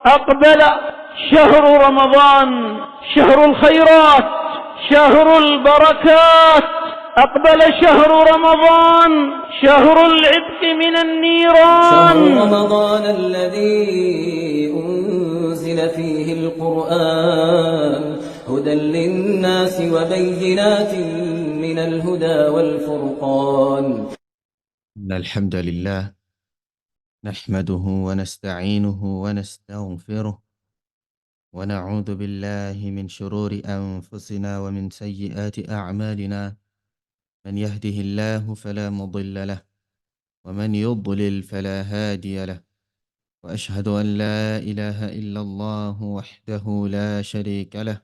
أقبل شهر رمضان، شهر الخيرات، شهر البركات. أقبل شهر رمضان، شهر العتق من النيران. شهر رمضان الذي أنزل فيه القرآن هدى للناس وبينات من الهدى والفرقان. إن الحمد لله نحمده ونستعينه ونستغفره ونعوذ بالله من شرور أنفسنا ومن سيئات أعمالنا. من يهده الله فلا مضل له ومن يضلل فلا هادي له، وأشهد أن لا إله إلا الله وحده لا شريك له،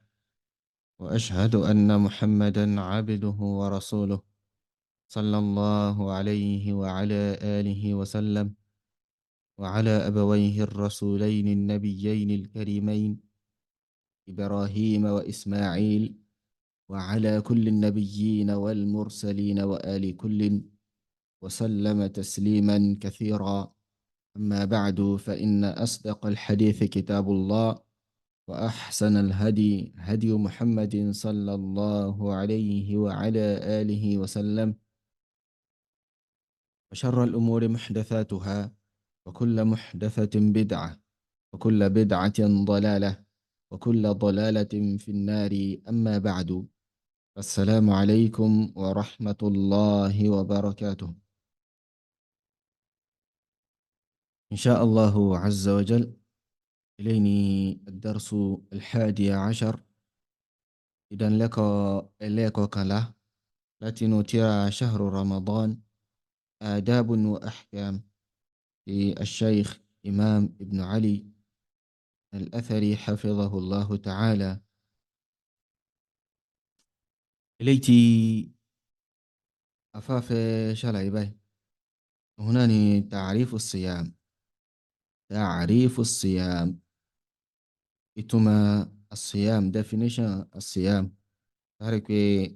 وأشهد أن محمدا عبده ورسوله صلى الله عليه وعلى آله وسلم، وعلى أبويه الرسولين النبيين الكريمين إبراهيم وإسماعيل، وعلى كل النبيين والمرسلين وآل كل، وسلم تسليما كثيرا. أما بعد، فإن أصدق الحديث كتاب الله، وأحسن الهدي هدي محمد صلى الله عليه وعلى آله وسلم، وشر الأمور محدثاتها، وكل محدثة بدعة، وكل بدعة ضلالة، وكل ضلالة في النار. أما بعد، السلام عليكم ورحمة الله وبركاته. إن شاء الله عز وجل إليني الدرس 11. إذن لك كلا التي نترى شهر رمضان آداب وأحكام في الشيخ إمام ابن علي الأثري حفظه الله تعالى. إليتي أفاف شلعي باي هنا تعريف الصيام. تعريف الصيام، إتما الصيام definition الصيام. تعرف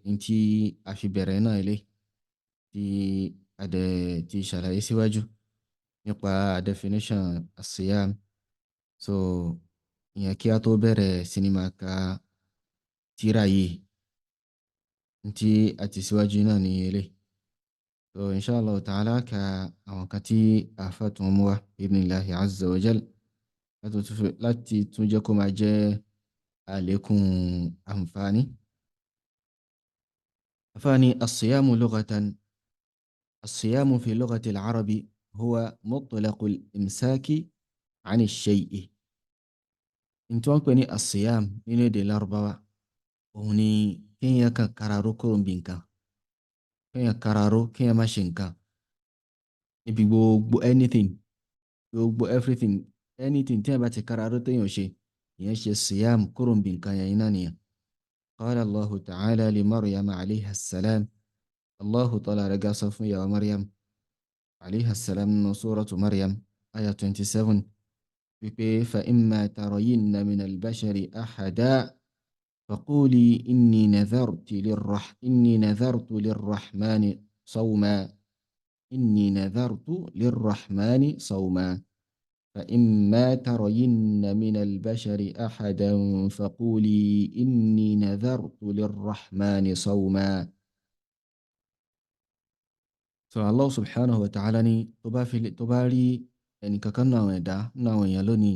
إنتي أفي برينا إليه تي أدى تي شلعي سواجو nípa definition الصيام. So ìyẹn kí a tó bẹ̀rẹ̀ sinimá ka tírà yìí tí a ti síwájú náà ní ilé. So inshallah ta'ala ka àwọn kan tí a fàtún mú wá ibnillahi azza wa jal láti tún jẹ́ kó máa jẹ́ àlékún àǹfààní. àǹfààní الصيام لغة. الصيام في لغة العرب هو مطلق الإمساك عن الشيء. إن توقعني الصيام nínú èdè Lárúbáwá òun ni kéèyàn kan kararó kúrò níbi nǹkan, kéèyàn kararó kéèyàn má ṣe nǹkan níbi gbogbo anything, gbogbo everything, anything tí a bá ti kararó téèyàn ṣe, ìyẹn ṣe siyam kúrò níbi nǹkan yẹn náà nìyẹn. Qala Allahu ta'ala li Maryam alayha salam. Allahu ta'ala rẹ̀ gá sọ fún ìyàwó Maryam alayha salam nínú suratu Maryam aya 27 wípé fa imma tarayinna min al-bashari ahada فقولي إني نذرت للرحمن صوما إني نذرت للرحمن صوما فإما ترين من البشر أحدا فقولي إني نذرت للرحمن صوما. الله سبحانه وتعالى تباري يعني ككنا ويدا ناوي يلوني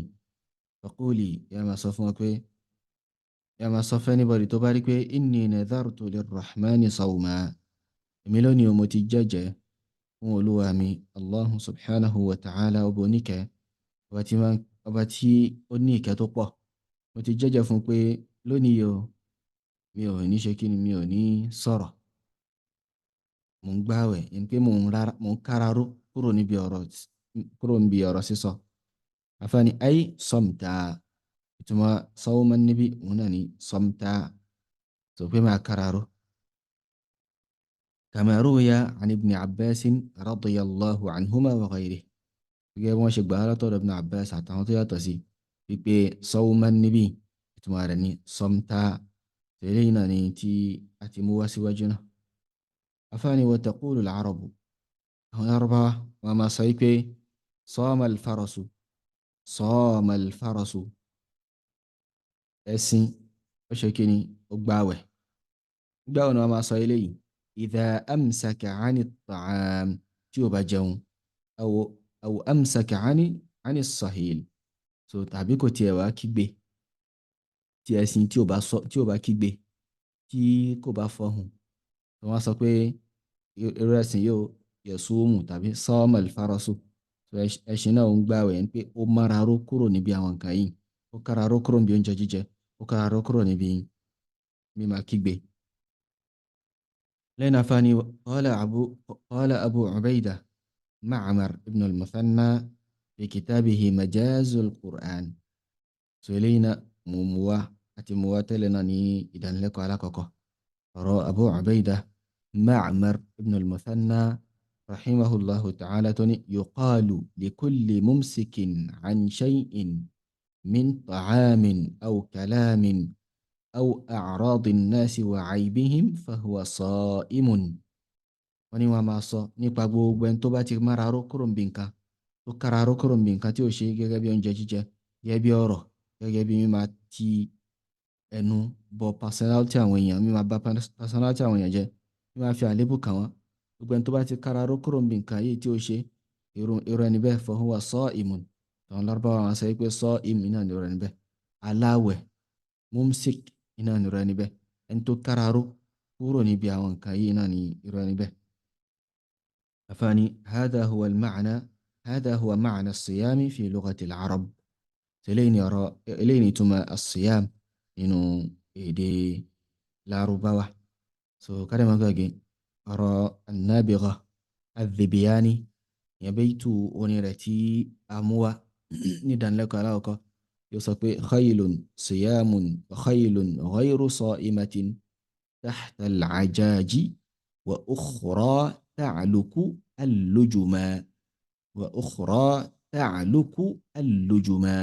فقولي يا ما صفوك يا ما sọ fún anybody tó bá rí pé inni nadhartu lirrahmani sawma, èmi lónìí mo ti jẹ́jẹ́ fún olúwa mi Allahu subhanahu wa ta'ala, ọba oníkẹ́, ọba tí ó ní ìkẹ́ tó pọ̀. Mo ti jẹ́jẹ́ fún pé lónìí o mi ò ní ṣe kí ni, mi ò ní sọ̀rọ̀, mo ń gbààwẹ̀, ẹni pé mo ń káraró kúrò níbi ọ̀rọ̀ sísọ. àfààní ay samta, ìtumọ̀ sawman níbi òun náà ni samta, sọ pé máa kararó. kama ruwiya an ibn Abbas radiyallahu anhuma wa ghayrihi, gẹ́gẹ́ bí wọ́n ṣe gbà á látọ̀dọ̀ ibn Abbas àtàwọn tó yàtọ̀ sí wípé sawman níbi ìtumọ̀ rẹ̀ ni samta. tẹ̀lé yìí náà ni tí a ti mú wá síwájú náà. àfààní wa taqulu al-arabu, àwọn Lárúbáwá wọn máa sọ wípé sama al-farasu صام الفرس ẹṣin ó ṣe kí ni ó gbààwẹ̀. nígbà wo ni wọ́n máa sọ eléyìí? idha amsaka ani ta'am, tí ó bá jẹun, aw aw amsaka ani sahil, so tàbí kò tiẹ̀ wá kígbe, tí ẹṣin tí ò bá kígbe, tí kò bá fọhùn, tí wọ́n sọ pé irú ẹṣin yóò yasumu tàbí sama al-farasu, so ẹṣin náà ń gbààwẹ̀ ń pé ó mára ró kúrò níbi àwọn nǹkan yìí, ó kára ró kúrò níbi oúnjẹ jíjẹ, ó kára ró kúrò níbi mímá kígbe. lẹ́yìn afáàní qala abu ubaida ma'mar ibn al-muthanna fi kitabihi majazul qur'an, so eléyìí náà mú wá àti mú wá tẹ́lẹ̀ náà ní ìdánilẹ́kọ̀ọ́ alákọ̀ọ́kọ́. ọ̀rọ̀ abu ubaida ma'mar ibn al-muthanna rahimahullahu ta'ala tó ní yuqalu likulli mumsikin an shay'in min ta'amin aw kalamin aw a'radi an-nasi wa 'aybihim fahuwa sa'imun. wọ́n ní wọ́n máa sọ nípa gbogbo ẹni tó bá ti mára ró kúrò níbi nǹkan, tó kára ró kúrò níbi nǹkan tí ó ṣe gẹ́gẹ́ bí oúnjẹ jíjẹ, gẹ́gẹ́ bí ọ̀rọ̀, gẹ́gẹ́ bí mímá ti ẹnu bọ personality àwọn èèyàn, mímá bà personality àwọn èèyàn jẹ́, mímá fi àlébù kàn wọ́n. gbogbo ẹni tó bá ti kára ró kúrò níbi nǹkan yìí tí ó ṣe, irú ẹni bẹ́ẹ̀ fahuwa sa'imun. àwọn Lárúbáwá wọn sọ pé sa'im iná ni irú ẹni bẹ́ẹ̀, aláwẹ̀, mumsik iná ni irú ẹni bẹ́ẹ̀, ẹni tó kára ró kúrò níbi àwọn nǹkan yìí náà ni irú ẹni bẹ́ẹ̀. afáàní هذا هو معنى الصيام في لغة العرب. eléyìí ni ìtumọ̀ الصيام nínú èdè Lárúbáwá. so kádẹ́ máa gbàgbé ọ̀rọ̀ النابغة الذبياني, ìyẹn baytu orin rẹ̀ tí a mú wá ní ìdánilẹ́kọ̀ọ́ aláwọ̀kọ́, yóò sọ pé khaylun siyamun wa khaylun ghayru sa'imatin tahta al-ajaji wa ukhra ta'luku al-lujuma wa ukhra ta'luku al-lujuma.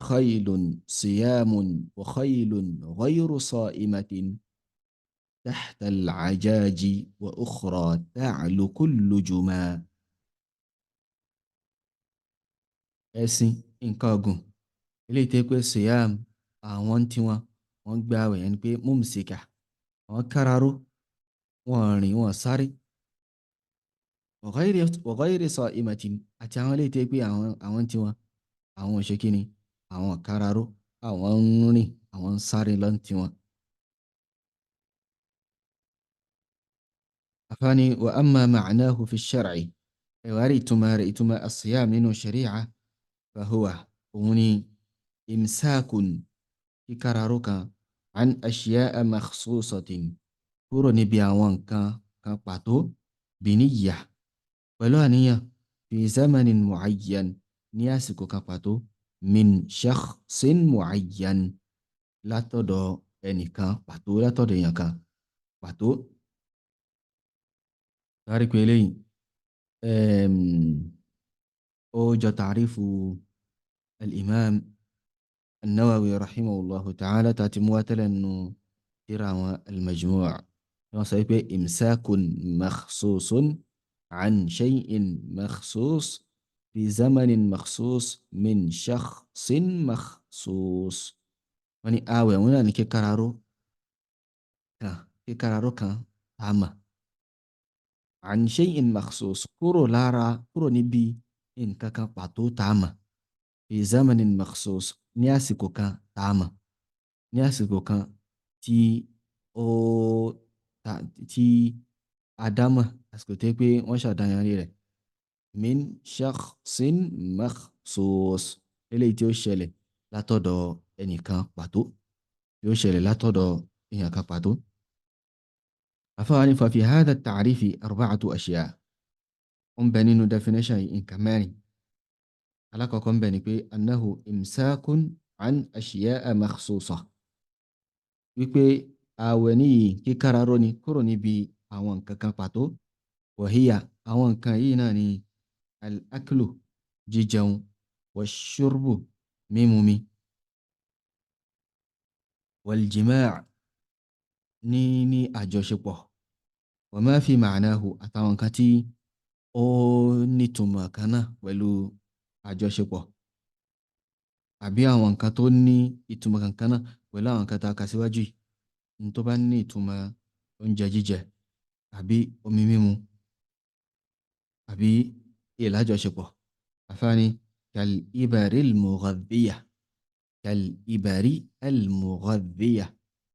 khaylun siyamun wa khaylun ghayru sa'imatin tahta al-ajaji wa ukhra ta'luku al-lujuma. ẹṣin, nǹkan ọ̀gùn, eléyìí tẹ́ pé siyam àwọn tí wọ́n gbààwẹ̀, ẹni pé mumsika, wọ́n káraró, wọ́n rìn, wọ́n sáré. wa ghayri sa'imatin, àti àwọn eléyìí tẹ́ pé àwọn tí àwọn ò ṣe kíni, àwọn káraró, àwọn ń rìn, àwọn ń sáré lọ́n tí wọ́n. afáàní wa amma ma'nahu fi shar'i, ẹ̀wà rí ìtumọ̀ as-siyam nínú sharia, fahuwa òun ni imsakun, kíkáraró kan, an ashya'a makhsusatin, kúrò níbi àwọn nǹkan kan pàtó, biniyya, pẹ̀lú àníyàn, fi zamanin mu'ayyan, ní àsìkò kan pàtó, min shakhsin mu'ayyan, látọ̀dọ̀ ẹnìkan pàtó, látọ̀dọ̀ èèyàn kan pàtó. lárí pé eléyìí ó jọ tàrífù al-imam النووي رحمه الله تعالى تاتي مواتلا انه ترى المجموع يوصي امساك مخصوص عن شيء مخصوص في زمن مخصوص من شخص مخصوص. وني آوي هنا نكي كرارو كان تاما عن شيء مخصوص، كورو نبي إن كاكا باتو تاما في زمن مخصوص، ní àsìkò kan tá a mọ̀, ní àsìkò kan tí a dámọ̀, àsìkò tó pé wọ́n ṣàdáyanrí rẹ̀. min shakhsin makhsus, eléyìí tí ó ṣẹlẹ̀ látọ̀dọ̀ ẹnìkan pàtó, tí ó ṣẹlẹ̀ látọ̀dọ̀ èèyàn kan pàtó. afáàní fa fi hadha at-ta'rifi arba'atu ashya', ó ń bẹ nínú definition yìí nǹkan mẹ́rin. alákọ̀ọ́kọ́ ń bẹ ni pé annahu imsakun an ashya'a makhsusa, wípé ààwẹ̀ níyì kíkáraró ni kúrò níbi àwọn nǹkan kan pàtó. wàhíyà, àwọn nǹkan yìí náà ni al-aklu, jíjẹun, wa-shurbu, mímumi, wal-jima' ní àjọṣepọ̀, wa ma fi ma'nahu, àtàwọn nǹkan tí ó nítumọ̀ kan náà pẹ̀lú àjọṣepọ̀. àbí àwọn nǹkan tó ní ìtumọ̀ kankan náà pẹ̀lú àwọn nǹkan tá a kà síwájú yìí, ní tó bá ní ìtumọ̀ oúnjẹ jíjẹ àbí omi mímu àbí ìlájọṣepọ̀. àfáàní kal-ibari al-mughadhiya, kal-ibari al-mughadhiya,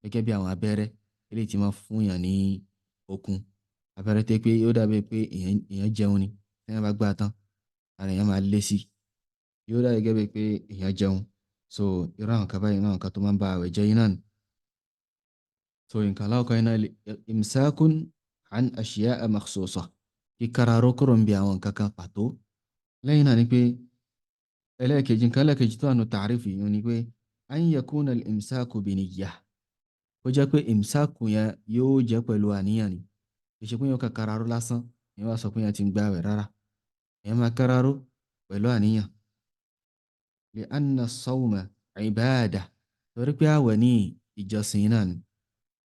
gẹ́gẹ́ bí àwọn abẹ́rẹ́ eléyìí tí máa fún yàn ní okun. abẹ́rẹ́ tẹ́ pé yóò dàbí pé èèyàn jẹun ni, tí wọ́n bá gbà tán ara èèyàn máa lé sí, yóò dàbí gẹ́gẹ́ bí pé èèyàn jẹun. So irú àwọn kan báyìí náà nǹkan tó máa ń ba àwẹ̀ jẹ́ yín náà ni. So nǹkan aláwọ̀kọ́ yín náà imsakun an ashiya'a makhsusa, kíkáraró kúrò ń bi àwọn nǹkan kan pàtó. lẹ́yìn náà ni pé nǹkan ẹlẹ́ẹ̀kejì tó wà nínú tàrífù yìí ni pé an yakuna al-imsaku bi niyyah, ó jẹ́ pé imsaku yẹn yóò jẹ́ pẹ̀lú àníyàn ni, kì í ṣe pé yóò kàn káraró lásán ìyẹn wá sọ pé yẹn ti ń gbààwẹ̀ rárá, ìyẹn máa káraró pẹ̀lú àníyàn. li anna as-sawma ibada, torí pé àwẹ̀ ní ìjọsìn náà ni.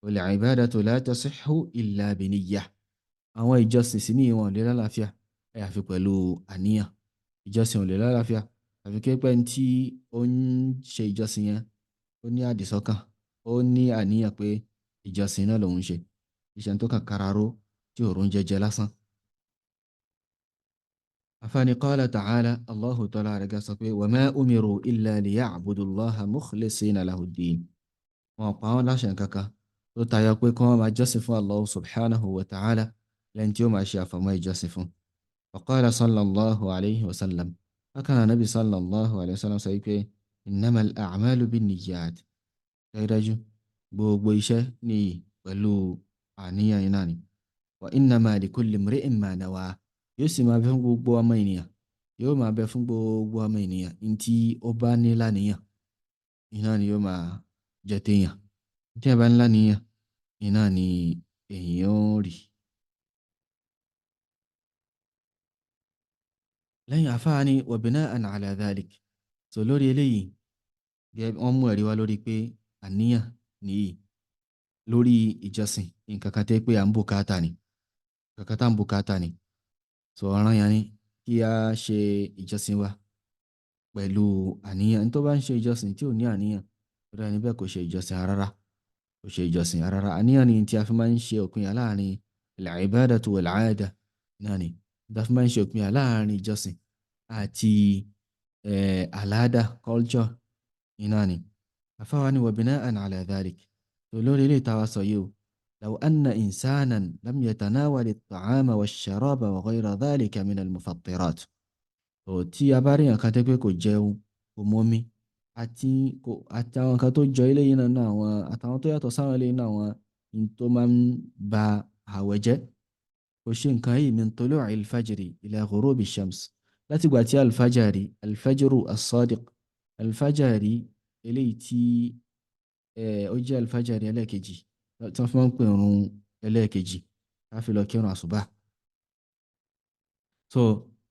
wal ibadatu la tasihhu illa bi niyyah, àwọn ìjọsìn sí ní ìwọ̀n lè lálàáfíà àyàfi pẹ̀lú àníyàn. ìjọsìn ò lè lálàáfíà àfi kí pẹ́ tí ó ń ṣe ìjọsìn yẹn ó ní àdìsọ́kàn, ó ní àníyàn pé ìjọsìn náà lòun ṣe, iṣẹ́ tó kàn káraró tí òórùn jẹjẹ lásán. afáàní qala ta'ala, Allahu ta'ala rẹ̀ gá sọ pé wa ma umiru illa liya'budu Allaha mukhlisina lahu ddin, wọn pa wọn láṣẹ kankan tó tayọ pé kí wọ́n máa jọ́sìn fún Allah subhanahu wa ta'ala lẹ́ni tí ó máa ṣe àfọ̀mọ́ ìjọsìn fún. wa qala sallallahu alayhi wa sallam, bákan náà nabi sallallahu alayhi wa sallam sọ pé innamal a'malu binniyat, dájúdájú gbogbo iṣẹ́ ní pẹ̀lú àníyàn iná ni. wa innama likulli imri'in ma nawa, yóò sì máa bẹ fún gbogbo ọmọ ènìyàn, yóò máa bẹ fún gbogbo ọmọ ènìyàn ní tí ó bá ní láníyàn iná ni yóò máa jẹ téèyàn, tí a bá ń láníyàn iná ni èèyàn ó rí. lẹ́yìn àfáà ni wa bina'an ala dhalik, so lórí eléyìí wọ́n mú ẹ̀rí wá lórí pé àníyàn nìyí lórí ìjọsìn nǹkan kan tẹ́ pé à ń bùkátà ni, nǹkan kan tá ń bùkátà ni. so ọ̀ràn yẹn ni kí a ṣe ìjọsìn wa pẹ̀lú àníyàn. tó bá ń ṣe ìjọsìn tí ò ní àníyàn, rẹ̀ níbẹ̀ kò ṣe ìjọsìn rárá, kò ṣe ìjọsìn rárá. àníyàn ni tí a fi máa ń ṣe òpinya láàrin al-ibadatu wal-'ada, náà ni tí a fi máa ń ṣe òpinya láàrin ìjọsìn àti alada culture iná ni. afáwa ni wa bina'an ala dhalik, tó lórí ilé ìtawà sọ yìí o, law anna insanan lam yatanawal at-ta'ama wash-sharaba wa ghayra dhalika min al-mufattirat, tó tí a bá rí nǹkan tẹ́ pé kò jẹun kò mọ́mí àti àwọn nǹkan tó jọ eléyìí náà àwọn àtàwọn tó yàtọ̀ sáwọn eléyìí náà àwọn tó máa ń ba àwẹ̀ jẹ́, kò ṣe nǹkan yìí min tulu'i al-fajri ila ghurubi shams, láti gbà tí alfajru as-sadiq, alfajari eléyìí tí ó jẹ́ alfajari ẹlẹ́ẹ̀kejì tí wọ́n fi máa ń pè run ẹlẹ́ẹ̀kejì káfí lọ kírun àsùbá. so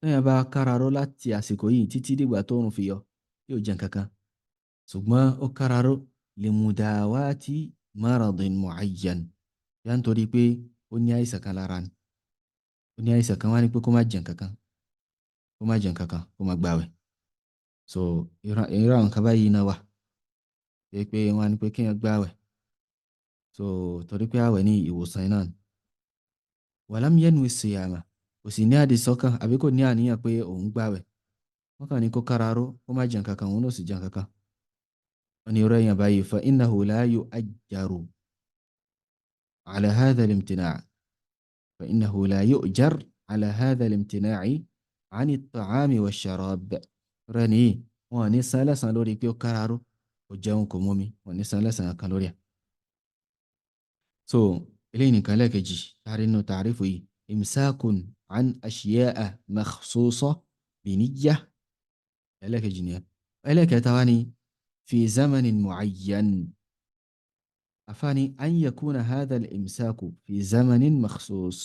lẹ́yìn bá káraró láti àsìkò yìí títí dìgbà tó rùn fi yọ yóò jẹ kankan, ṣùgbọ́n ó káraró limudawati maradin mu'ayyan, yá ń torí pé ó ní àìsàn kan lára ni, ó ní àìsàn kan wá ní pé kó má jẹ kankan, kó má jẹ kankan, kó má gbààwẹ̀. so irú àwọn kan báyìí náà wà pé wọ́n á ní pé kéèyàn gbààwẹ̀, so torí pé àwẹ̀ ní ìwòsàn náà ni. walam yanwi siyama, kò sì ní àdìsọ́kàn àbí kò ní àníyàn pé òun gbààwẹ̀, wọ́n kàn ní kó káraró kó má jẹ kankan, òun náà sì jẹ kankan. wọ́n ní irú èèyàn báyìí fa innahu la yu'ajjaru ala hadha al-imtina' fa innahu la yu'jar ala hadha al-imtina'i 'ani at-ta'ami wash-sharab, rẹ̀ nìyí wọn ní san lẹ́san lórí pé ó káraró kò jẹun kò mọ́mi, wọn ní san lẹ́san kan lórí ẹ̀. so eléyìí nìkan lẹ́ẹ̀kejì tàrí nínú tàrífù yìí, imsakun an ashiya'a makhsusa bi niyyah, ẹlẹ́ẹ̀kejì nìyẹn. ẹlẹ́ẹ̀kẹta wá ní fi zamanin mu'ayyan, afáàní an yakuna hadha al-imsaku fi zamanin makhsus,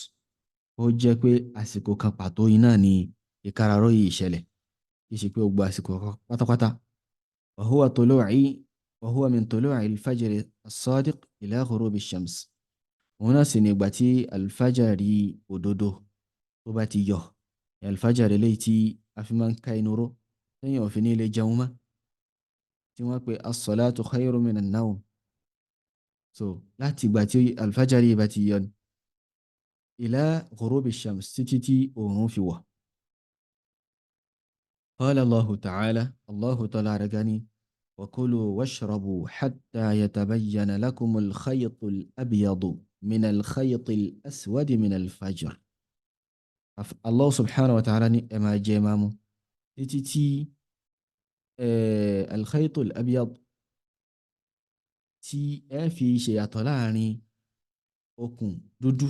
ó jẹ́ pé àsìkò kan pàtó iná ni ìkáraró yìí ṣẹlẹ̀, kì í ṣe pé ó gba àsìkò pátápátá. wa huwa min tulu'i al-fajri as-sadiq ila ghurubi ash-shams, òun náà sì ní ìgbà tí alfajari òdodo tó bá ti yọ, alfajari léyìí tí a fi máa ń ka inú ró lẹ́yìn òfin ní ilé jẹun mọ́, tí wọ́n pe as-salatu khayru minan nawm. So láti ìgbà tí alfajari bá ti yọ ila ghurubi shams títí tí oòrùn fi wọ̀. قال الله تعالى الله تعالى رجاني وكلوا واشربوا حتى يتبين لكم الخيط الأبيض من الخيط الأسود من الفجر. الله سبحانه وتعالى اما جمامو تتي الخيط الأبيض tí ẹ fi ṣe yàtọ̀ láàrin okùn dúdú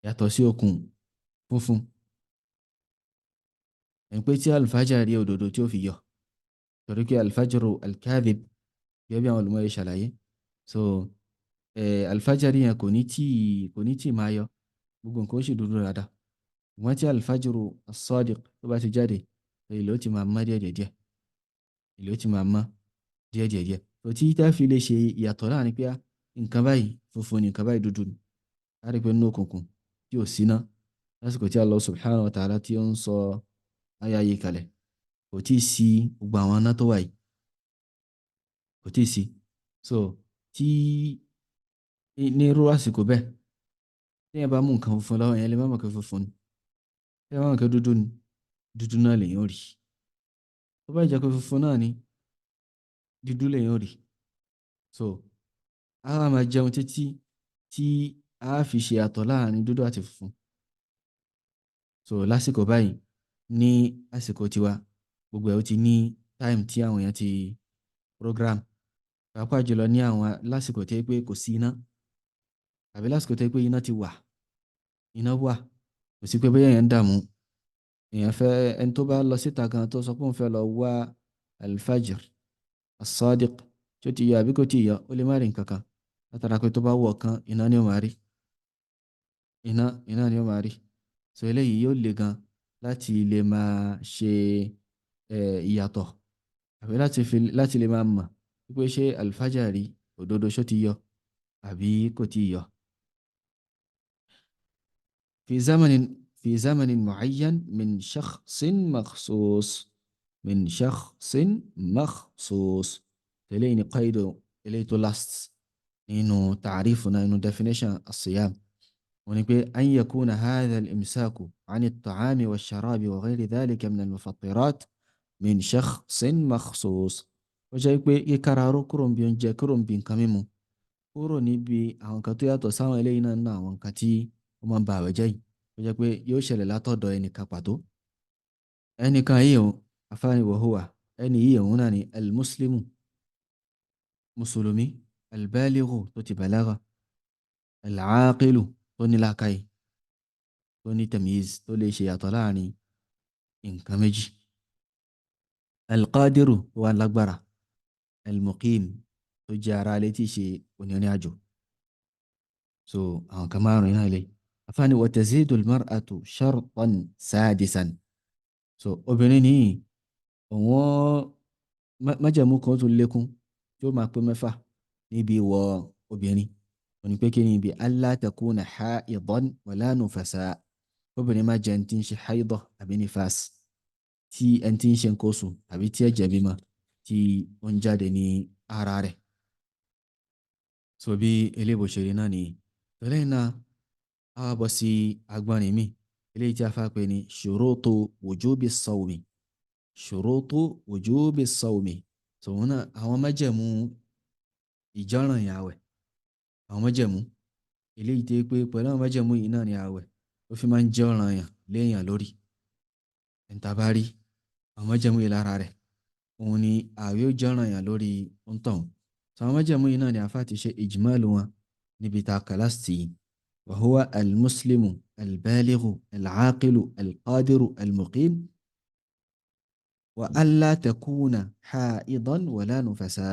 yàtọ̀ sí okùn funfun ẹ̀ pé tí alfajari òdodo tí ó fi yọ torí pé alfajaru alkadhib gẹ́gẹ́ bí àwọn olùmọ̀ yìí ṣàlàyé so alfajari yẹn kò ní tí máa yọ gbogbo nǹkan ó sì dúdú dáadáa wọ́n tí alfajaru as-sadiq tó bá ti jáde ilẹ̀ ó ti máa mọ́ díẹ̀díẹ̀ ilẹ̀ ó ti máa mọ́ díẹ̀díẹ̀ tó tí tá fi lè ṣe ìyàtọ̀ láàrin pé nǹkan báyìí funfun ni nǹkan báyìí dúdú ni a rí pé nínú òkùnkùn tí ò síná lásìkò tí Allah subhanahu wa ta'ala tí ó ń sọ ayé ayé kalẹ̀ kò tí ì sí gbogbo àwọn aná tó wà yìí kò tí ì sí so tí ní irú àsìkò bẹ́ẹ̀ tí yẹn bá mú nǹkan funfun lọ́wọ́ yẹn lè má mọ̀ pé funfun ni tí yẹn bá mọ̀ pé dúdú ni dúdú náà lèyìn ò rí tó bá jẹ́ pé funfun náà ni dúdú lèyìn ò rí so a wá máa jẹun títí tí a fi ṣe àtọ̀ láàrin dúdú àti funfun so lásìkò báyìí ní àsìkò tiwa gbogbo ẹ̀ ó ti ní time tí àwọn èèyàn ti program pàápàá jùlọ ní àwọn lásìkò tí pé kò sí iná àbí lásìkò tí pé iná ti wà iná wà kò sí pé bóyá èèyàn ń dààmú èèyàn fẹ́ ẹni tó bá lọ síta gan tó sọ pé òun fẹ́ lọ wá alfajr as-sadiq tí ó ti yọ àbí kò tí ì yọ ó lè má rí nǹkan kan látara pé tó bá wọ̀ kan iná ni ó máa rí iná ni ó máa rí so eléyìí yóò le gan láti lè máa ṣe ìyàtọ̀ àbí láti lè máa mọ̀ wípé ṣé alfajari òdodo ṣó ti yọ àbí kò tí ì yọ. في زمن معين من شخص مخصوص تلين قيد إليه last إنه تعريفنا إنه definition الصيام ونقول أن يكون هذا الإمساك عن الطعام والشراب وغير ذلك من المفطرات من شخص مخصوص وجايك يكرارو كرم بيون جا كرم بين كميمو kúrò níbi àwọn nǹkan tó yàtọ̀ sáwọn eléyìí náà nínú àwọn nǹkan tí ó máa ń ba àwẹ̀ jẹ́ yìí ó jẹ́ pé yóò ṣẹlẹ̀ látọ̀dọ̀ ẹnìkan pàtó ẹnìkan yìí òun afáàní wọ̀húwà ẹni yìí òun náà ni almuslimu mùsùlùmí albaligu tó ti bàlágà alaaqilu tó ní làákàyè tó ní tamyiz tó lè ṣe yàtọ̀ láàrin nǹkan méjì alqadiru tó wà lágbára almuqim tó jẹ́ ara alẹ́ tí ṣe onírìn àjò so àwọn kan márùn-ún náà lè afáàní wa tazidu almar'atu shartan sadisan so obìnrin ní òun májẹ̀mú kan tó lékún tí ó máa pé mẹ́fà níbi ìwọ obìnrin òní pé kí ni ibi alla takuna haidan wala nufasa obìnrin má jẹ́ ẹni tí ń ṣe haidọ̀ àbí nifas tí ẹni tí ń ṣe nǹkan oṣù àbí tí ẹ̀jẹ̀ bímọ tí ó ń jáde ní ara rẹ̀ so bí elébo ṣe rí náà nìyí tọ́lẹ̀ náà a wá bọ́ sí agbọ́nrin mi eléyìí tí a fà pé ní ṣurutu wujubi sawmi ṣurutu wujubi sawmi tòun náà àwọn májẹ̀mú ìjọ́ràn yẹn àwẹ̀ àwọn májẹ̀mú eléyìí tí pé pẹ̀lú àwọn májẹ̀mú yìí náà ni àwẹ̀ ó fi máa ń jẹ́ ọ̀ràn yàn léèyàn lórí ẹ̀ńtà bá rí àwọn májẹ̀mú yìí lára rẹ̀ òun ni àwẹ̀ ó jọ́ràn yàn lórí òǹtọ̀hún àwọn májẹ̀mú yìí náà ni àfáà ti ṣe ìjìmáàlù wọn níbi tá a kà lásìtì yìí wa huwa almuslimu albalighu alaaqilu alqadiru almuqim wa alla takuna haidan wala nufasa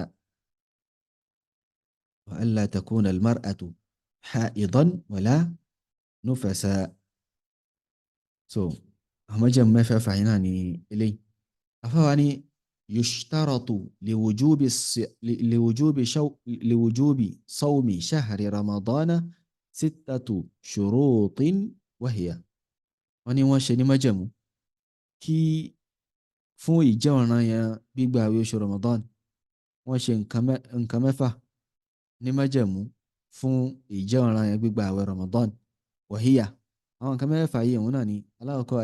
wa alla takuna almar'atu haidan wala nufasa so àwọn májẹ̀mú mẹ́fẹ̀ẹ̀fà yìí náà ni eléyìí àfáà wa ni يشترط لوجوب صوم شهر رمضان 6 شروط وهي wọ́n ní wọ́n ṣe ní májẹ̀mú kí fún ìjẹ́ ọ̀ranyàn gbígba àwẹ̀ oṣù Ramadan wọ́n ṣe nǹkan mẹ́fà ní májẹ̀mú fún ìjẹ́ ọ̀ranyàn gbígba àwẹ̀ Ramadan. Wàhíyà, àwọn nǹkan mẹ́fà yìí òun náà ni alákọ̀ọ́kọ́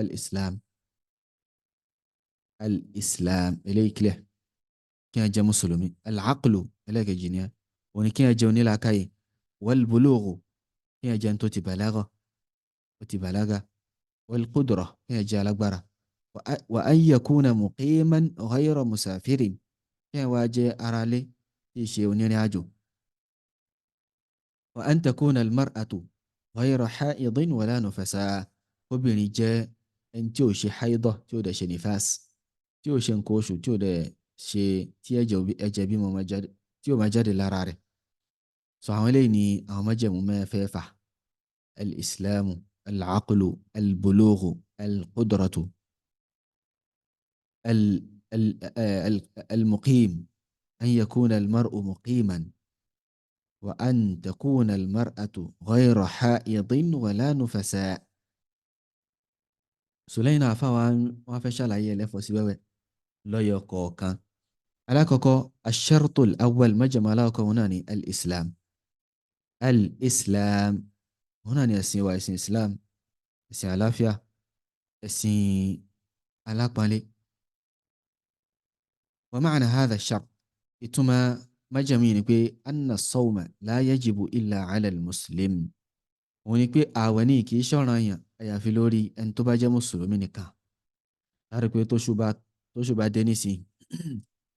al-islam eléyìí clear, kí a jẹ́ mùsùlùmí. Al-aqlu ẹlẹ́ẹ̀kejì ni òun ni kí a jẹ́ onílàákàyè. Wal-bulughu, kí a jẹ́ ní tó ti bàlágà. Wal-qudra, kí a jẹ́ alágbára. Wa an yakuna muqiman ghayra musafirin, kí a wá jẹ́ aráalé tí í ṣe onírìn àjò. Wa an takuna al-mar'atu ghayra ha'idin wala nufasa, obìnrin jẹ́ ẹni tí ó ṣe haidọ̀, tí ó dẹ̀ ṣe nifas, tí ó ṣe nǹkan oṣù, tí ó dẹ̀ ṣe tí ẹ̀jẹ̀ bímọ máa jáde, tí ó máa jáde lára rẹ̀. So àwọn eléyìí ni àwọn májẹ̀mú mẹ́fẹ̀ẹ̀fà: al-islamu, al-aqlu, al-bulughu, al-qudratu, al-muqim, an yakuna al-mar'u muqiman, wa an takuna al-mar'atu ghayra ha'idin wala nufasa. Sùlẹ́yìn náà fáwọn wọn fẹ́ ṣàlàyé ẹlẹ́fọ̀ sí wẹ́wẹ́ lọ́yọ̀ kọ̀ọ̀kan. Alákọ̀ọ́kọ́ ash-shartul awwal, májẹ̀mú alákọ̀ọ́kọ́ wọn náà ni al-islam. Al-islam wọn náà ni ẹ̀sìn wa, ẹ̀sìn islam, ẹ̀sìn àláfíà, ẹ̀sìn alápọ̀nlé. Wa ma'na hadha ash-shart, ìtumọ̀ májẹ̀mú yìí ni pé anna as-sawma la yajibu illa 'ala al-muslim. Òun ni pé ààwẹ̀ ní kì í ṣọ̀ranyàn àyàfi lórí ẹni tó bá jẹ́ mùsùlùmí nìkan. Láti pé tóṣù bá dé nísìnyí,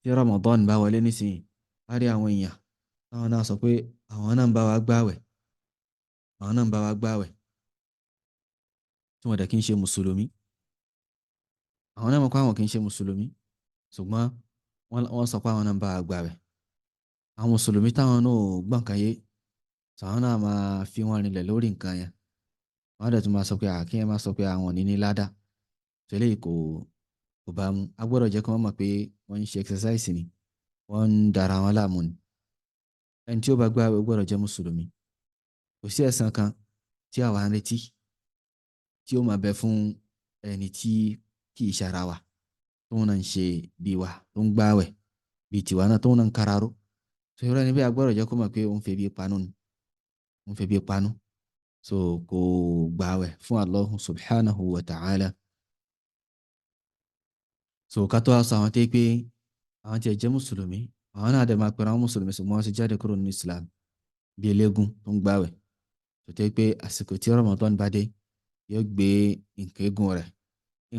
tí Ramadan bá wọlé nísìnyí, a rí àwọn èèyàn táwọn náà sọ pé àwọn náà ń bá wa gbààwẹ̀, tí wọ́n dẹ̀ kí ń ṣe mùsùlùmí. Àwọn náà mọ̀ pé àwọn kì í ṣe mùsùlùmí, ṣùgbọ́n wọ́n sọ pé àwọn náà ń bá wa gbààwẹ̀. Àwọn mùsùlùmí táwọn náà ò gbọ́n kan yé, sàwọn náà máa fi wọn rinlẹ̀ lórí nǹkan yẹn. Wọ́n dẹ̀ tún máa sọ pé kí ẹ máa sọ pé àwọn ní ládá. Tẹ́lẹ̀ kò bá mu. A gbọ́dọ̀ jẹ́ kí wọ́n mọ̀ pé wọ́n ń ṣe exercise ni, wọ́n ń dara wọn láàmú ni. Ẹni tí ó bá gbààwẹ̀ gbọ́dọ̀ jẹ́ mùsùlùmí. Kò sí ẹ̀san kan tí àwa ń retí tí ó máa bẹ fún ẹni tí kì í ṣara wa, tó ń náà ń ṣe bí wa, tó ń gbààwẹ̀ bí tiwa náà, tó ń náà ń kararó. So irú ẹni bí a gbọ́dọ̀ jẹ́ kó mọ̀ pé òun fẹ́ bí panu ni, òun fẹ́ bí panu. So kò gbààwẹ̀ fún Allah subhanahu wa ta'ala. So ká tó wá sọ àwọn tẹ́ pé àwọn tí ẹ jẹ́ mùsùlùmí, àwọn náà dẹ̀ máa pẹ̀rọ àwọn mùsùlùmí, ṣùgbọ́n wọ́n ti jáde kúrò nínú Islam bí eléégún tó ń gbààwẹ̀. So tẹ́ pé àsìkò tí Ramadan bá dé, yóò gbé nǹkan eégún rẹ̀,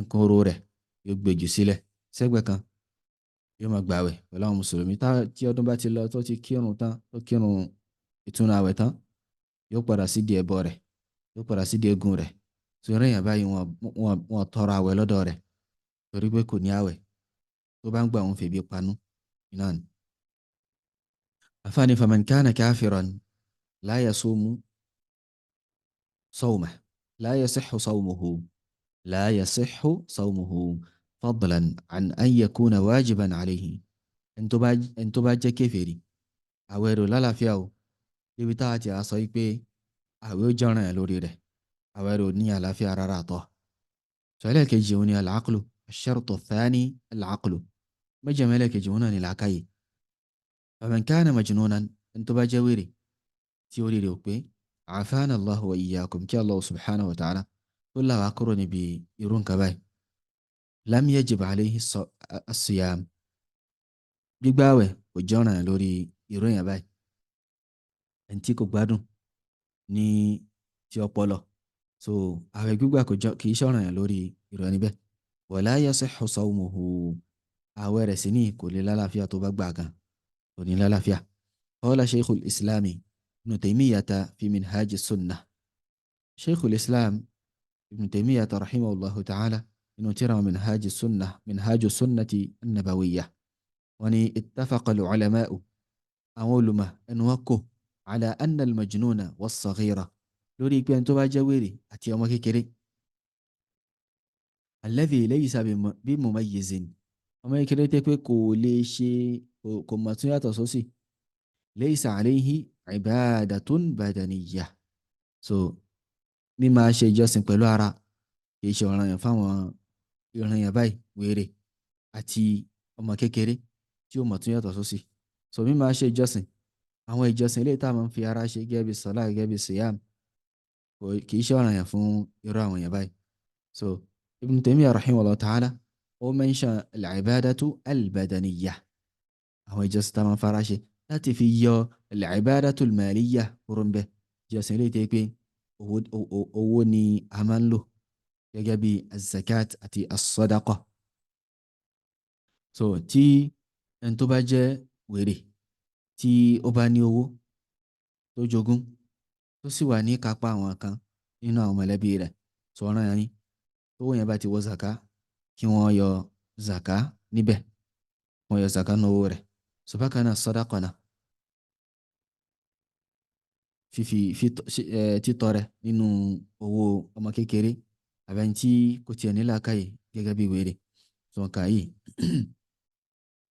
nǹkan oró rẹ̀, yóò gbé jù sílẹ̀ sẹ́gbẹ̀ẹ́ kan, yóò máa gbààwẹ̀ pẹ̀lú àwọn mùsùlùmí. Tí ọdún bá ti lọ, tó ti kírun tán, tó kírun ìtúnu àwẹ̀ tán, yóò padà sí di ẹbọ rẹ̀, yóò padà sí di eégún rẹ̀. So ìrìn yẹn báyìí wọn tọrọ àwẹ̀ lọ́dọ̀ rẹ̀, torí pé kò ní àwẹ̀. Tó bá ń gbà wọn fèbí panu iná ni. Àfáàní faman kana kafiran la yasumu sawmah, la yasihhu sawmuhu fadlan an an yakuna wajiban alayhi. Ẹni tó bá jẹ́ kèfèrí, àwẹ̀ rẹ̀ lálàáfíà o, débi tá a ti sọ pé àwẹ̀ ó jẹ́ ọ̀ranyàn lórí rẹ̀, àwẹ̀ rẹ̀ ò ní àlàáfíà rárá àtọ̀. Sọ̀rọ̀ kejì òun ni al-aqlu, ash-shartu ath-thani al-aqlu. Májẹ̀mú ẹlẹ́kejì òun náà ni làákàyè. Faman kana majnunan, ẹni tó bá jẹ́ wèrè tí orí rẹ̀ ò pé, afana Allahu wa iyyakum, kí Allah subhanahu wa ta'ala tó là wá kúrò níbi irú nǹkan báyìí. Lam yajib alayhi as-siyam, gbígbààwẹ̀ kò jẹ́ ọ̀ranyàn lórí irú èèyàn báyìí. Ẹni tí kò gbádùn ní ti ọpọlọ, so àwẹ̀ gbígbà kì í ṣe ọ̀ranyàn lórí irú ẹni bẹ́ẹ̀. Wala yasihhu sawmuhu, àwẹ̀ rẹ̀ sì ní kò lè lálàáfíà tó bá gbà gan, kò ní lálàáfíà. Qala shaykhul islami ibn Taymiyyata fi minhaj as-sunnah. Shaykhul islam ibn Taymiyyata rahimahullahu ta'ala inú tírà minhaj as-sunnah, minhaj as-sunnati an-nabawiyyah. Wọ́n ní ittafaqa al-ulama'u, àwọn olùmọ̀ ẹnu wọn kò ala anna al-majnuna was-saghira, lórí pé ẹni tó bá jẹ́ wèrè àti ọmọ kékeré, alladhi laysa bí mumayyizin, ọmọ kékeré tẹ́ pé kò lè ṣe, kò mọ̀ tún yàtọ̀ sósì, laysa alayhi ibadatun badaniyyah. So ní máa ṣe ìjọsìn pẹ̀lú ara kì í ṣe ọ̀ranyàn fáwọn ìrìnyàn báyìí, wèrè àti ọmọ kékeré tí ó mọ̀ tún yàtọ̀ sósì. so mi máa ṣe ìjọsìn, àwọn ìjọsìn eléyìí tá a máa ń fi ara ṣe gẹ́gẹ́ bí sọlá gẹ́gẹ́ bí siyam kì í ṣe ọ̀ranyàn fún irú àwọn èèyàn báyìí. So Ibn Taymiyyah rahimahullah ta'ala ó mention al-ibadatu al-badaniyah, àwọn ìjọsìn tá a máa ń fara ṣe láti fi yọ al-ibadatu al-maliyah kúrò ń bẹ. Ìjọsìn eléyìí tẹ́ pé owó ni a máa ń lò gẹ́gẹ́ bí az-zakat àti as-sadaqa. So tí ẹni tó bá jẹ́ wèrè tí ó bá ní owó tó jogún tó sì wà ní kápá àwọn kan nínú àwọn mọ̀lẹ́bí rẹ̀, tó ọ̀ranyàn ni owó yẹn bá ti wọ zaka kí wọ́n yọ zaka níbẹ̀, wọ́n yọ zaka ní owó rẹ̀. So bákan náà sadaqa náà, títọrẹ nínú owó ọmọ kékeré àbẹ̀yìn tí kò tiẹ̀ ní làákàyè gẹ́gẹ́ bí wèrè, so nǹkan yìí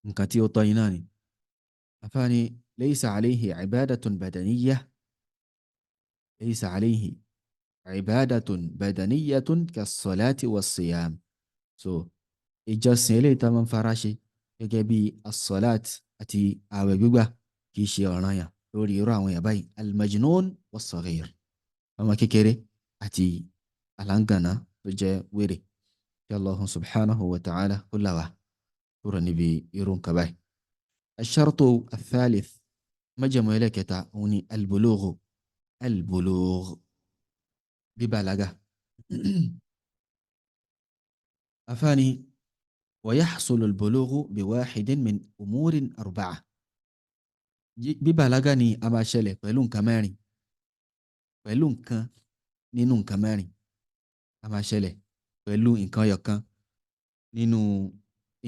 nǹkan tí ó tọ́ yín náà ni. àfáàní laysa alayhi ibadatun badaniyah, laysa alayhi ibadatun badaniyatun kas-salati was-siyam. So ìjọsìn eléyìí tá a máa ń fara ṣe gẹ́gẹ́ bí as-salat àti ààwẹ̀ gbígbà kì í ṣe ọ̀ranyàn lórí irú àwọn èèyàn báyìí, al-majnun was-saghir, ọmọ kékeré àti aláǹgànà tó jẹ́ wèrè. kí Allahu subhanahu wa ta'ala kó là wá kúrò níbi irú nǹkan báyìí. الشرط الثالث májẹ̀mú ẹlẹ́kẹta òun ni albulugh bíbàlágà. afáàní ويحصل البلوغ بواحد من أمور أربعة. bíbàlágà ni a máa ṣẹlẹ̀ pẹ̀lú nǹkan mẹ́rin, pẹ̀lú nǹkan nínú nǹkan mẹ́rin. a máa ṣẹlẹ̀ pẹ̀lú nǹkan ọ̀kan nínú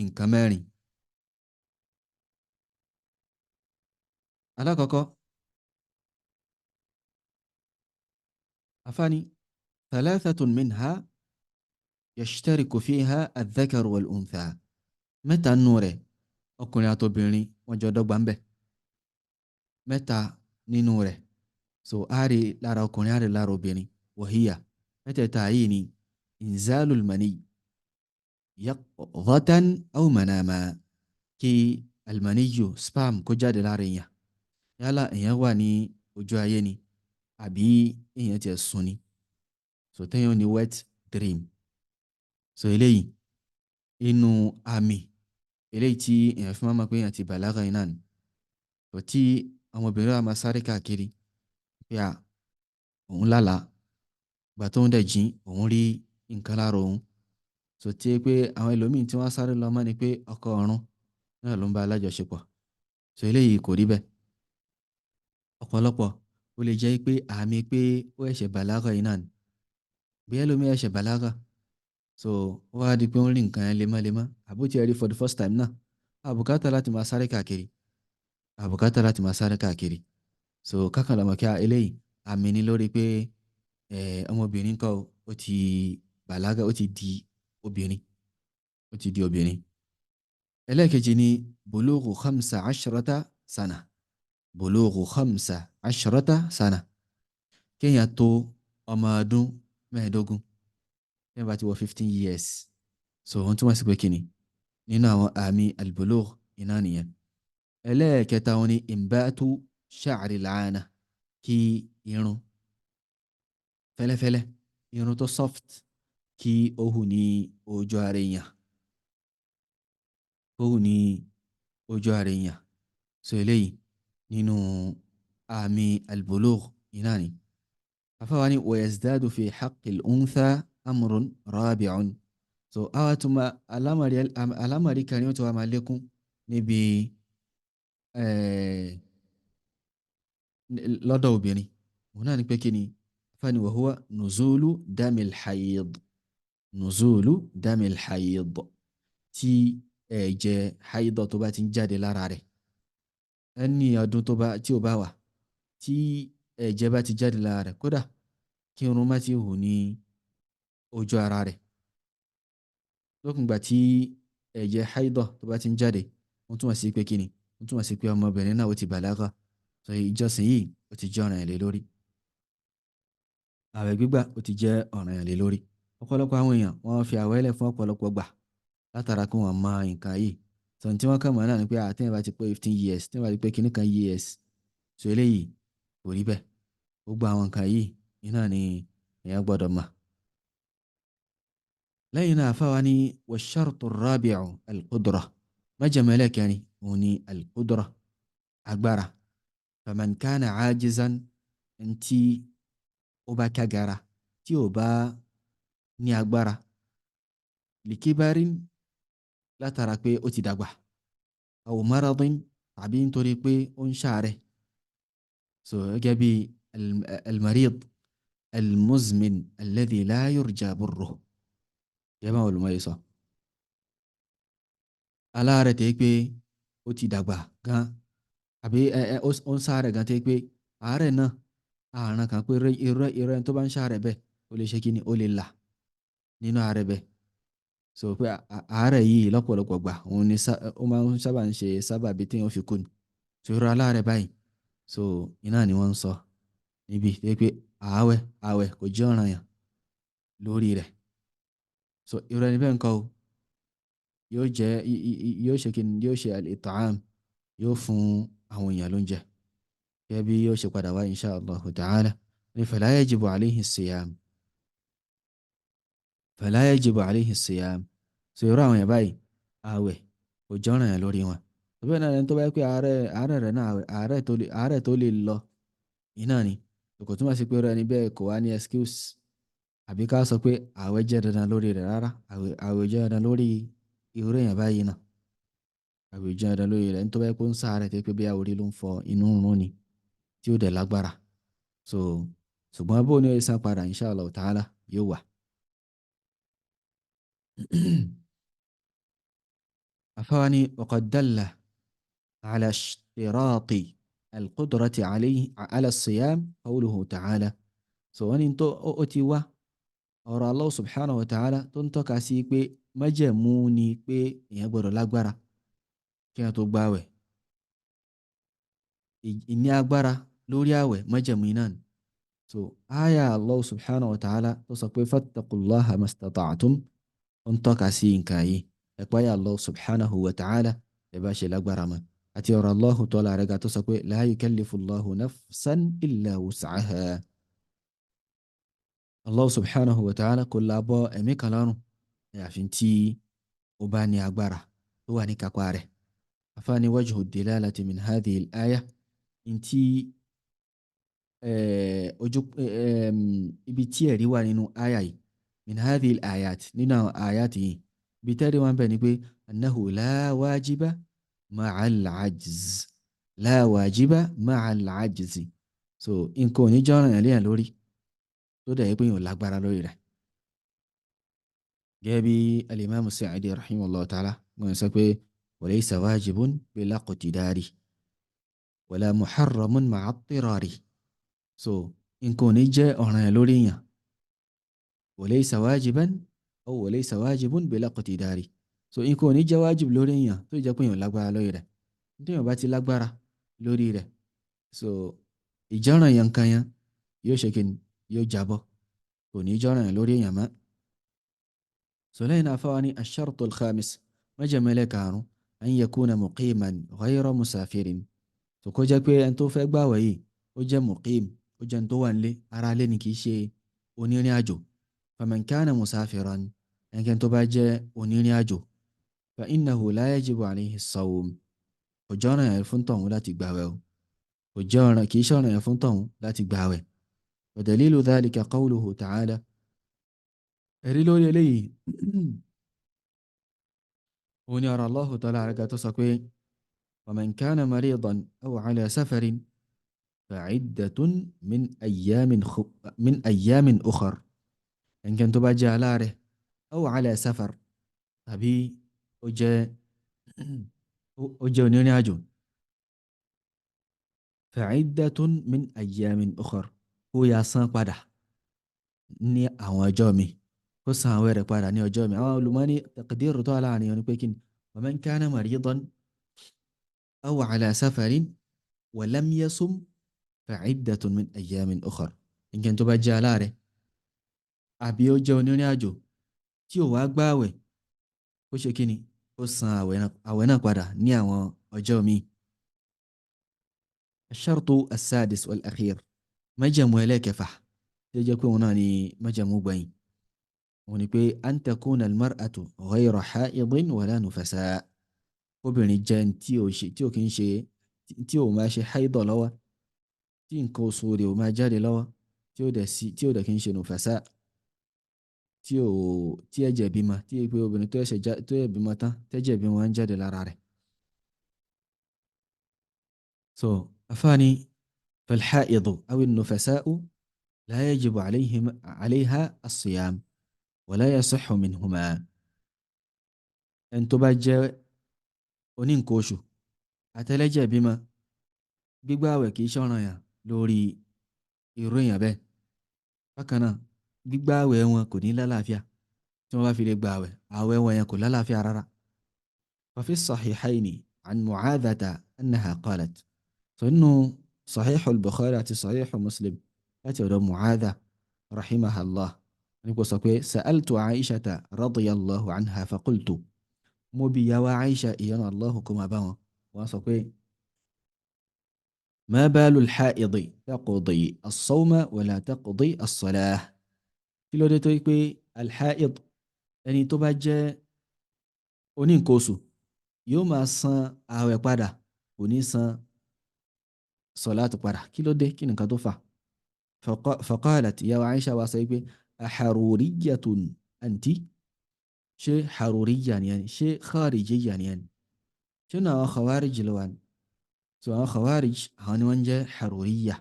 nǹkan mẹ́rin. alákọ̀ọ́kọ́ afáàní ثلاثة منها يشترك فيها الذكر والأنثى. mẹ́ta nínú rẹ̀ ọkùnrin àtobìnrin wọ́n jọ dọ́gba ń bẹ̀. mẹ́ta nínú rẹ̀ so a rí lára ọkùnrin a rí lára obìnrin. wàhíyà mẹ́tẹ̀ẹ̀ta yìí ni inzalul mani yaqdatan aw manama, kí almaniyu sperm kó jáde lára èèyàn, yálà èèyàn wà ní ojú ayé ni àbí èèyàn tiẹ̀ sùn ni, so téèyàn ní wet dream. so eléyìí inú àmì eléyìí tí èèyàn fi máa ma pé èèyàn ti bàlágà iná ni. so tí àwọn obìnrin wa máa sáré káàkiri pé òun lálàá gbà tó ń dẹ̀ jí òun rí nǹkan lára òun, so tí pé àwọn ẹlòmíín tí wọ́n sáré lọ mọ́ ni pé ọkọ ọ̀run náà ló ń bá alájọṣepọ̀. so eléyìí kò rí bẹ́ẹ̀. ọ̀pọ̀lọpọ̀ ó lè jẹ́ pé àmì pé ó ẹ̀ṣẹ̀ bàlágà iná ni, bí ẹlòmíín ẹ̀ṣẹ̀ bàlágà so ó wá di pé ó ń rí nǹkan yẹn lemọ́lemọ́ àbútí ẹ̀rí for the first time náà, àbùkátà láti máa sáré káàkiri, àbùkátà láti máa sáré káàkiri. so kákan lọ́mọ kí eléyìí àmì ni lórí pé ọmọbìnrin kọ́ ó ti bàlágà, ó ti di obìnrin, ó ti di obìnrin. ẹlẹ́ẹ̀kejì ni bulughu 15 sana, bulughu 15 sana, kéèyàn tó ọmọ ọdún 15, kéèyàn bá ti wọ 15 years. so wọ́n túmọ̀ sí pé kíni nínú àwọn àmì albulugh iná nìyẹn. ẹlẹ́ẹ̀kẹta wọn ni imbatu sha'ri al-'ana, kí irun fẹ́lẹ́fẹ́lẹ́, irun tó soft, kí ó hù ní ojú ara èèyàn, ó hù ní ojú ara èèyàn. so eléyìí nínú àmì albulugh iná ni. afáwa ni wa yazdadu fi haqqi al-untha amrun rabi'un. so àwa tún máa alámàrí kan ní ó tún wá máa lékún níbi lọ́dọ̀ obìnrin. òun náà ni pé kí ni fani wa huwa nuzulu damil hayd, nuzulu damil hayd, tí ẹ̀jẹ̀ haydọ̀ tó bá ti ń jáde lára rẹ̀, ẹni ọdún tí ó bá wà tí ẹ̀jẹ̀ bá ti jáde lára rẹ̀, kódà kí irun má ti hù ní ojú ara rẹ̀, lókùngbà tí ẹ̀jẹ̀ haidọ̀ tó bá ti ń jáde, wọ́n túmọ̀ sí pé kíni, wọ́n túmọ̀ sí pé ọmọbìnrin náà ó ti bàlágà. so ìjọsìn yìí ó ti jẹ́ ọ̀ranyàn lé lórí, ààwẹ̀ gbígbà ó ti jẹ́ ọ̀ranyàn lé lórí. ọ̀pọ̀lọpọ̀ àwọn èèyàn wọ́n fi ààwẹ̀ lẹ̀ fún ọ̀pọ̀lọpọ̀ gbà látara kí wọ́n mọ nǹkan yìí, sọ̀n tí wọ́n kàn mọ́ náà ni pé àtẹ̀yìn bá ti pé 15 years tí wọ́n bá ti pé kinní kan years so eléyìí kò rí bẹ́ẹ̀ gbogbo àwọn nǹkan yìí iná ni èèyàn gbọ́dọ̀ mọ̀. lẹ́yìn náà àfáwa ní wash-shartu ar-rabi'u al-qudrah májẹ̀mú ẹlẹ́kẹrin òun ni al-qudrah agbára. faman kana ajizan ntí ó bá kágara tí ò bá ní agbára likibarin látara pé ó ti dàgbà aw maradin tàbí nítorí pé ó ń ṣàárẹ̀ so gẹ́gẹ́ bí al-marid al-muzmin alladhi la yurja burruh yẹ́ máa olùmọ̀ yìí sọ aláàrẹ̀ tẹ́ pé ó ti dàgbà gan àbí ó ń ṣàárẹ̀ gan tẹ́ pé àárẹ̀ náà àrùn kan pé irú ẹni tó bá ń ṣàárẹ̀ bẹ́ẹ̀ ó lè ṣe kí ni ó lè là nínú àárẹ̀ bẹ́ẹ̀ so pé àárẹ̀ yìí lọ́pọ̀lọpọ̀ gbà òun ni ó máa ń sábà ń ṣe sábàbí tí wọ́n fi kú ni so irú aláàrẹ̀ báyìí so iná ni wọ́n ń sọ níbi pé ààwẹ̀ kò jẹ́ ọ̀ranyàn lórí rẹ̀ so irú ẹni bẹ́ẹ̀ ńkọ́ o yóò ṣe kí ni yóò ṣe al-it'am yóò fún àwọn èèyàn lóúnjẹ gẹ́gẹ́ bí yóò ṣe padà wá insha Allah ta'ala ní fala yajibu alayhi as-siyam fala yajibu alayhi as-siyam so irú àwọn èèyàn báyìí ààwẹ̀ kò jẹ́ ọ̀ranyàn lórí wọn tó bẹ́ẹ̀ náà ẹni tó bá yẹ pé àárẹ̀ rẹ̀ náà àárẹ̀ tó lè lọ iná ni kò túmọ̀ sí pé irú ẹni bẹ́ẹ̀ kò wá ní excuse àbí ká sọ pé ààwẹ̀ jẹ́ dandan lórí rẹ̀ rárá ààwẹ̀ jẹ́ dandan lórí irú èèyàn báyìí náà ààwẹ̀ jẹ́ dandan lórí rẹ̀ nítorí pé ó ń ṣàárẹ̀ tó pé bí orí ló ń fọ inú rún ni tí ó dẹ̀ lágbára so ṣùgbọ́n bó ní ó sá padà insha Allah ta'ala yóò wà. afáwani waqad dalla ala ishtirati al-qudrati alayhi ala as-siyam qawluhu ta'ala so wọ́n ní tó ó ti wá ọ̀rọ̀ Allah subhanahu wa ta'ala tó ń tọ́ka sí pé májẹ̀mú ni pé èèyàn gbọ́dọ̀ lágbára kí wọ́n tó gbààwẹ̀ ìní agbára lórí àwẹ̀ májẹ̀mú iná ni so aya Allah subhanahu wa ta'ala tó sọ pé fattaqullaha mastata'tum ó ń tọ́ka sí nǹkan yìí ẹ̀páyà Allah subhanahu wa ta'ala ẹ bá ṣe lágbára mọ́ àti ọ̀rọ̀ Allah tọ́lá rẹ̀ ga tó sọ pé la yukallifullahu nafsan illa wus'aha Allah subhanahu wa ta'ala kò lábọ́ ẹ̀mí kan lọ́rùn àyàfi tí ó bá ní agbára tó wà ní kápá rẹ̀ afáàní wajhu dilalati min hadhihi al-aya ntí ibi tí ẹ̀rí wà nínú àyà yìí min hadhihi al-ayat nínú àwọn àyàtì yìí ibi tẹ́rí wọn bẹ̀ ni pé annahu la wajiba ma'a al-ajz la wajiba ma'a al-ajz so nǹkan ò ní jọ́ràn yẹn léyàn lórí tó dẹ̀ yẹ pé yóò lágbára lórí rẹ̀ gẹ́gẹ́ bí al-imam Sa'idi rahimahullah ta'ala wọ́n sọ pé walaysa wajibun bila iqtidari wala muharramun ma'a ittirari so nǹkan ò ní jẹ́ ọ̀ràn yẹn lórí yàn walaysa wajiban aw walaysa wajibun bila iqtidari so nǹkan ò ní jẹ́ wájib lórí yàn tó jẹ́ pé yóò lágbára lórí rẹ̀ nítorí yóò bá ti lágbára lórí rẹ̀ so ìjọ́ràn yẹn kan yẹn yóò ṣe kí ni yóò jábọ́ kò ní jọ́ràn yẹn lórí èèyàn mọ́ so lẹ́yìn náà fáwọn ní ash-shartu al-khamis májẹ̀mẹ́lẹ̀ karùn-ún an yakuna muqiman ghayra musafirin so kó jẹ́ pé ẹni tó fẹ́ gbààwẹ̀ yìí ó jẹ́ muqim ó jẹ́ ẹni tó wà nílé ara lé ní kìí ṣe onírìn àjò faman kana musafiran ẹnikẹ́ni tó bá jẹ́ onírìn àjò fa innahu la yajibu alayhi as-sawm kò jọ́ràn yẹn fún tọ̀hún láti gbààwẹ̀ o kò jọ́ràn kìí ṣọ̀ràn yẹn fún tọ̀hún láti gbààwẹ̀ ودليل ذلك قوله تعالى ريلو لي وني أرى الله تعالى على تسقي ومن كان مريضا أو على سفر فعدة من أيام أخر إن كنت باجي على أو على سفر أبي أجا ونياجون فعدة من أيام أخر ó yá san padà ní àwọn ọjọ́ mi ó san àwẹ̀ rẹ̀ padà ní ọjọ́ mi àwọn olùmọ̀ ní taqdiru tó aláàrin ní pé kí ni wa man kana maridan aw ala safarin wa lam yasum fa iddatun min ayyamin ukhar nǹkan tó bá jẹ́ aláàrẹ̀ àbí ó jẹ́ onírìn àjò tí ò wá gbààwẹ̀ ó ṣe kí ni kó san àwẹ̀ náà padà ní àwọn ọjọ́ míì. الشرط السادس والأخير májẹ̀mú ẹlẹ́kẹfà tí ó jẹ́ pé òun náà ni májẹ̀mú gbẹ̀yìn òun ni pé an takuna al-mar'atu ghayra ha'idin wala nufasa obìnrin jẹ́ tí ò kí ń ṣe tí ò máa ṣe haidọ̀ lọ́wọ́ tí nǹkan oṣù rẹ̀ ò máa jáde lọ́wọ́ tí ò dẹ̀ kí ń ṣe nufasa tí ẹ̀jẹ̀ bímọ tí pé obìnrin tó yẹ bímọ tán tẹ́jẹ̀ bímọ ń jáde lára rẹ̀. so afáàní فالحائض أو النفساء لا يجب عليها الصيام ولا يصح منهما. ẹni tó bá jẹ́ oníǹkan oṣù àtẹlẹ́jẹ̀ bímọ gbígbààwẹ̀ kì í ṣọ̀ranyàn lórí irú èèyàn bẹ́ẹ̀. bákan náà gbígbààwẹ̀ wọn kò ní lálàáfíà tí wọ́n bá fi lè gbààwẹ̀ àwẹ̀ wọn yẹn kò lálàáfíà rárá. ففي الصحيحين عن معاذة أنها قالت فإنه صحيح البخاري àti صحيح مسلم láti ọ̀dọ̀ معاذة رحمها الله nípa sọ pé سألت عائشة رضي الله عنها فقلت mo bi ìyá wa Aisha ìyọ́nú Allah kó máa bá wọn wọ́n sọ pé ما بال الحائض تقضي الصوم ولا تقضي الصلاة. kí ló dé tó pé alhaid ẹni tó bá jẹ́ oníǹkan oṣù yóò máa san ààwẹ̀ padà kò ní san sọ̀láàtù padà kí ló dé kí nìkan tó fà. فقالت ìyá wa Aisha wa sọ pé aharuriyatun anti ṣé haruriya ni ẹni ṣé kharijiyya ni ẹni ṣé náà àwọn khawarij ló wà ní. so àwọn khawarij àwọn ni wọ́n jẹ́ haruriya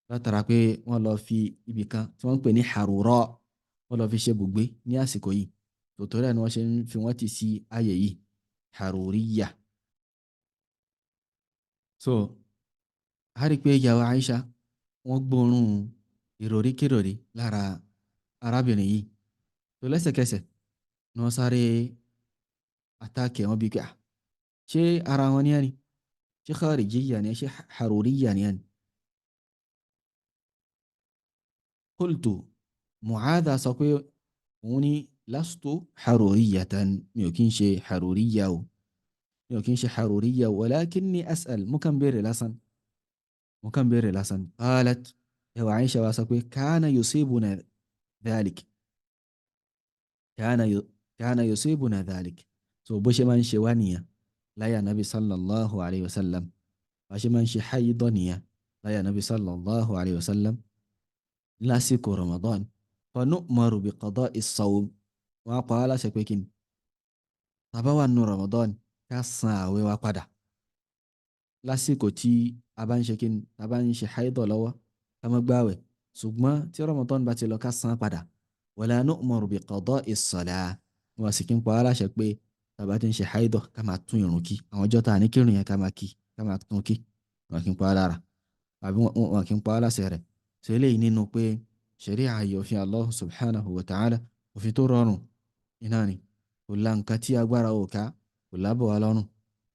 látara pé wọ́n lọ fi ibì kan tí wọ́n ń pè ní harura wọ́n lọ fi ṣe bùgbé ní àsìkò yìí tòótọ́ rẹ̀ ni wọ́n ṣe ń fi wọ́n ti sí ààyè yìí haruriya. so a rí pé ìyá wa Aisha wọ́n gbóòórùn ìròríkèròrí lára arábìnrin yìí tó lẹ́sẹ̀kẹsẹ̀ ni wọ́n sáré àtàkì wọn bí pé ṣé ara wọn ní ẹni ṣé kharijiyya ni ṣé haruriyya ni ẹni. qultu Mu'adha sọ pé òun ní lastu haruriyyatan mi ò kí ń ṣe haruriyya o mi ò kí ń ṣe haruriyya walakinni as'al mú kàn béèrè lásán. qalat ẹwà Aisha wa sọ pé kana yusibuna dhalik kana yusibuna dhalik. so bó ṣe máa ń ṣe wá nìyẹn láyà nabi sallallahu alayhi wa sallam bá ṣe máa ń ṣe haidọ̀ nìyẹn láyà nabi sallallahu alayhi wa sallam lásìkò Ramadan fa nu'maru bi qada'i as-sawm wọn á pa á láṣẹ pé kí ni tàbá wà nù Ramadan ká san àwẹ̀ wa padà lásìkò tí a bá ń ṣe kí ni a bá ń ṣe haidọ̀ lọ́wọ́ ká má gbààwẹ̀ ṣùgbọ́n tí Ramadan bá ti lọ ká san padà wala nu'maru bi qada'i as-salah wọn sì kí ń pa á láṣẹ pé tàbá ti ń ṣe haidọ̀ ká máa tún ìrun kí àwọn ọjọ́ tá a ní kírun yẹn ká máa tún kí wọn kí ń pa á lára àbí wọn kí ń pa á láṣẹ rẹ̀ ṣe eléyìí nínú pé ṣẹ̀ríà ayé òfin Allah subhanahu wa ta'ala òfin tó rọrùn iná ni kò la nǹkan tí agbára ò ká kò lábọ̀ wá lọ́rùn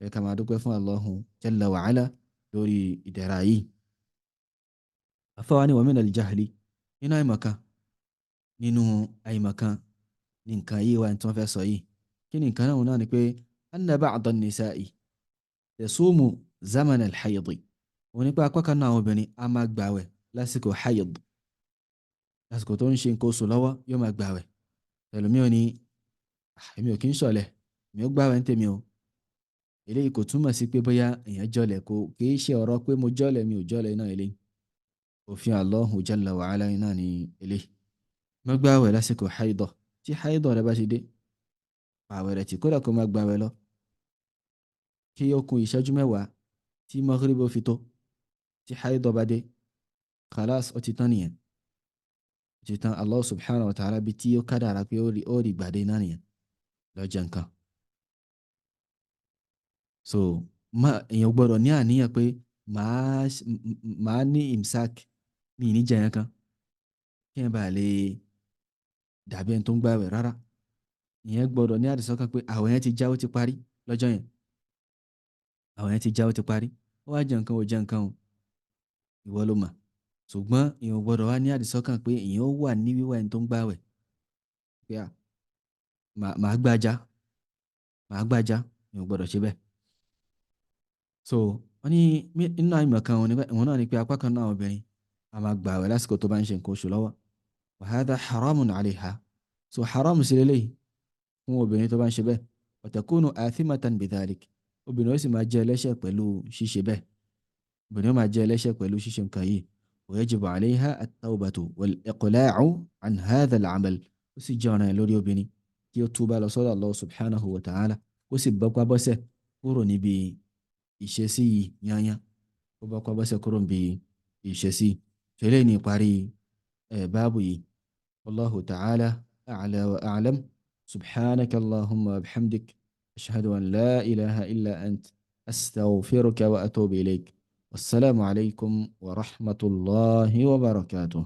ẹ ká máa dúpẹ́ fún Allah jalla wa ala lórí ìdẹ̀ra yìí. afọwọ́ ni wa min al-jahli nínú àìmọ̀kan ní nǹkan yìí wà tí wọ́n fẹ́ sọ yìí kí ni nǹkan náà ni pé anna ba'da an-nisa'i tasumu zaman al-hayd òun nípa apá kan náà àwọn obìnrin a máa gbààwẹ̀ lásìkò hayd lásìkò tó ń ṣe nǹkan oṣù lọ́wọ́ yóò máa gbààwẹ̀ ẹlòmí ò ní èmi ò kí ń ṣọ̀lẹ̀ mi ò gbààwẹ̀ ń tèmi o eléyìí kò túmọ̀ sí pé bóyá èèyàn jọlẹ̀ kì í ṣe ọ̀rọ̀ pé mo jọlẹ̀ mi ò jọlẹ̀ náà eléyìí òfin Allahu jalla wa ala náà ni eléyìí má gbààwẹ̀ lásìkò haidọ̀ tí haidọ̀ rẹ bá ti dé àwẹ̀ rẹ̀ tí kódà kó má gbààwẹ̀ lọ kí ó kù ìṣẹ́jú mẹ́wàá tí maghrib ó fi tó tí haidọ̀ bá dé khalas ó ti tán nìyẹn ó ti tán Allah subhanahu wa ta'ala bí tí ó kádàrá pé ó rí gbàdé náà nìyẹn lọ́jọ́ nǹkan. so èèyàn gbọ́dọ̀ ní àníyàn pé màá ní imsak mi ní jẹyàn kan kí ẹ bá lè dàbí ẹni tó ń gbààwẹ̀ rárá ìyẹn gbọ́dọ̀ ní àdìsọ́kàn pé àwẹ̀ yẹn ti já ó ti parí lọ́jọ́ yẹn àwẹ̀ yẹn ti já ó ti parí ó wá jẹ nǹkan ó jẹ nǹkan o ìwọ ló mà ṣùgbọ́n ìyẹn gbọ́dọ̀ wá ní àdìsọ́kàn pé ìyẹn ó wà ní wíwá ẹni tó ń gbààwẹ̀ pé màá màá gbájá mi ò gbọ́dọ̀ ṣe bẹ́ẹ̀. So wọ́n ní nínú àìmọ̀ kan òun náà ni pé apá kan náà obìnrin a máa gbààwẹ̀ lásìkò tó bá ń ṣe nǹkan oṣù lọ́wọ́ wa hadha haramun alayha. So haram sí lélẹ́yìí fún obìnrin tó bá ń ṣe bẹ́ẹ̀ wa takunu athimatan bidhalik. Obìnrin ó sì máa jẹ́ ẹlẹ́ṣẹ̀ pẹ̀lú ṣíṣe bẹ́ẹ̀. Obìnrin ó máa jẹ́ ẹlẹ́ṣẹ̀ pẹ̀lú ṣíṣe nǹkan yìí. wa yajibu alayha at-tawbatu wal-iqla'u an hadha al-amal. Ó sì jẹ́ ọ̀ranyàn lórí obìnrin kí ó túbá lọ sọ́dọ̀ Allah subhanahu wa ta'ala, ó sì bọ́pá bọ́sẹ̀ kúrò níbi ìṣesí yìí yányán, ó bọ́pá bọ́sẹ̀ kúrò níbi ìṣesí. Fẹ́lẹ́ ní ìparí báàbù yìí. Wallahu ta'ala a'la wa a'lam. Subhanaka Allahumma wa bihamdik. Ashhadu an la ilaha illa ant. Astaghfiruka wa atubu ilayk. Wassalamu alaykum wa rahmatullahi wa barakatuh.